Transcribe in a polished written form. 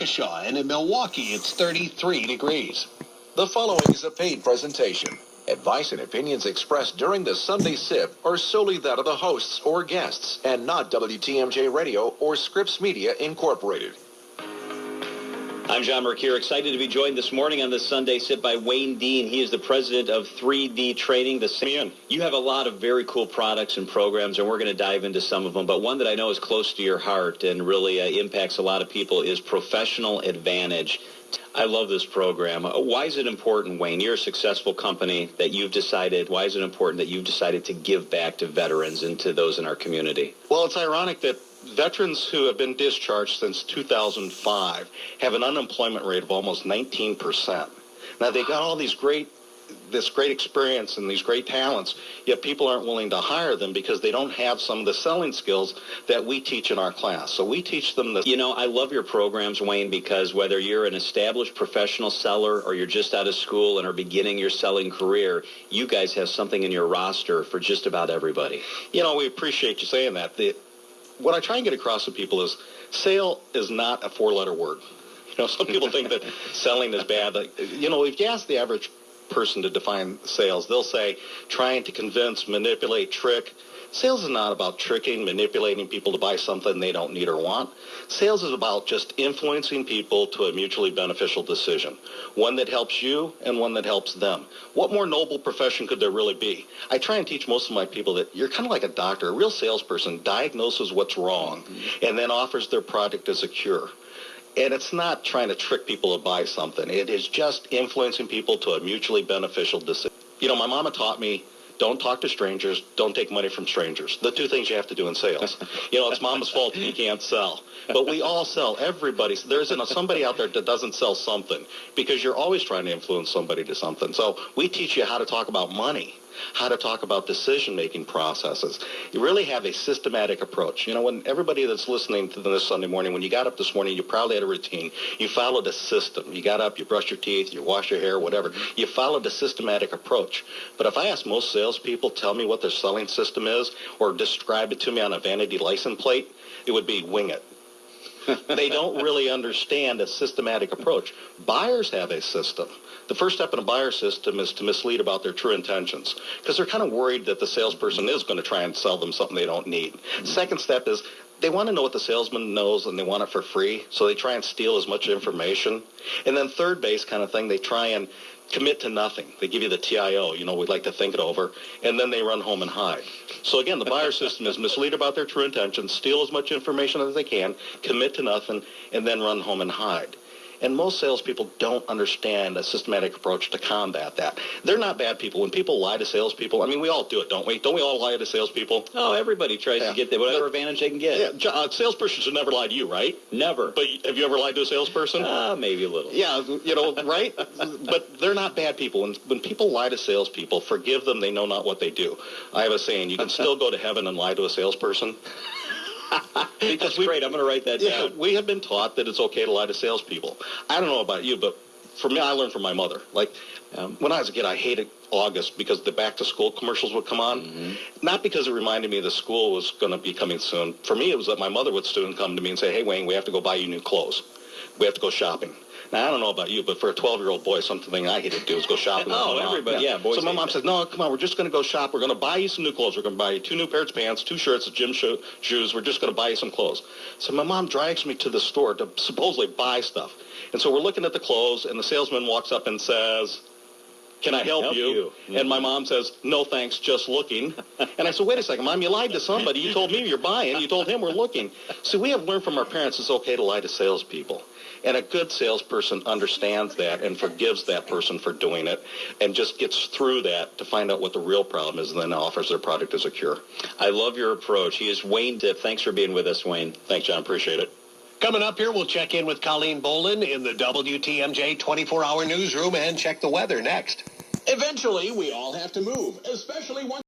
And in Milwaukee, it's 33 degrees. The following is a paid presentation. Advice and opinions expressed during the Sunday Sip are solely that of the hosts or guests and not WTMJ Radio or Scripps Media Incorporated. I'm John Mercure, excited to be joined this morning on this Sunday Sip by Wayne Dean. He is the president of 3D Training. You have a lot of very cool products and programs, and we're going to dive into some of them. But one that I know is close to your heart and really impacts a lot of people is Professional Advantage. I love this program. Why is it important, Wayne? You're a successful company that you've decided. Why is it important that you've decided to give back to veterans and to those in our community? Well, it's ironic that veterans who have been discharged since 2005 have an unemployment rate of almost 19%. Now, they got all this great experience and these great talents, yet people aren't willing to hire them because they don't have some of the selling skills that we teach in our class. So we teach them the... You know, I love your programs, Wayne, because whether you're an established professional seller or you're just out of school and are beginning your selling career, you guys have something in your roster for just about everybody. You know, we appreciate you saying that. What I try and get across to people is sale is not a four-letter word. You know, some people think that selling is bad. You know, if you ask the average person to define sales, they'll say trying to convince, manipulate, trick. Sales is not about tricking, manipulating people to buy something they don't need or want. Sales is about just influencing people to a mutually beneficial decision, one that helps you and one that helps them. What more noble profession could there really be? I try and teach most of my people that you're kind of like a doctor. A real salesperson diagnoses what's wrong and then offers their product as a cure. And it's not trying to trick people to buy something. It is just influencing people to a mutually beneficial decision. You know, my mama taught me, don't talk to strangers, don't take money from strangers. The two things you have to do in sales. You know, it's mama's fault if you can't sell. But we all sell. Everybody. There isn't somebody out there that doesn't sell something because you're always trying to influence somebody to something. So we teach you how to talk about money, how to talk about decision-making processes. You really have a systematic approach. You know, when everybody that's listening to this Sunday morning, when you got up this morning, you probably had a routine. You followed a system. You got up, you brushed your teeth, you washed your hair, whatever. You followed a systematic approach. But if I ask most salespeople, tell me what their selling system is or describe it to me on a vanity license plate, it would be wing it. They don't really understand a systematic approach. Buyers have a system. The first step in a buyer system is to mislead about their true intentions because they're kind of worried that the salesperson is going to try and sell them something they don't need. Second step is they want to know what the salesman knows and they want it for free, so they try and steal as much information. And then third base kind of thing, they try and commit to nothing. They give you the TIO, you know, we'd like to think it over, and then they run home and hide. So again, the buyer system is mislead about their true intentions, steal as much information as they can, commit to nothing, and then run home and hide. And most salespeople don't understand a systematic approach to combat that. They're not bad people. When people lie to salespeople, I mean, we all do it, don't we? Don't we all lie to salespeople? Oh, everybody tries to get whatever advantage they can get. Yeah, a salesperson should never lie to you, right? Never. But have you ever lied to a salesperson? Maybe a little. Yeah, you know, right? But they're not bad people. When people lie to salespeople, forgive them, they know not what they do. I have a saying, you can still go to heaven and lie to a salesperson. That's great. I'm going to write that down. We have been taught that it's okay to lie to salespeople. I don't know about you, but for me, I learned from my mother. Like, when I was a kid, I hated August because the back-to-school commercials would come on. Not because it reminded me the school was going to be coming soon. For me, it was that my mother would soon come to me and say, hey, Wayne, we have to go buy you new clothes. We have to go shopping. Now, I don't know about you, but for a 12-year-old boy, something I hated to do was go shopping. Everybody, boys. So my mom said, no, come on, we're just going to go shop. We're going to buy you some new clothes. We're going to buy you 2 new pairs of pants, 2 shirts, a gym shoes. We're just going to buy you some clothes. So my mom drags me to the store to supposedly buy stuff. And so we're looking at the clothes, and the salesman walks up and says, can I help you? And my mom says, no, thanks, just looking. And I said, wait a second, Mom, you lied to somebody. You told me you're buying. You told him we're looking. So we have learned from our parents it's okay to lie to salespeople. And a good salesperson understands that and forgives that person for doing it and just gets through that to find out what the real problem is and then offers their product as a cure. I love your approach. He is Wayne Dipp. Thanks for being with us, Wayne. Thanks, John. Appreciate it. Coming up here, we'll check in with Colleen Bolin in the WTMJ 24-hour newsroom and check the weather next. Eventually, we all have to move, especially once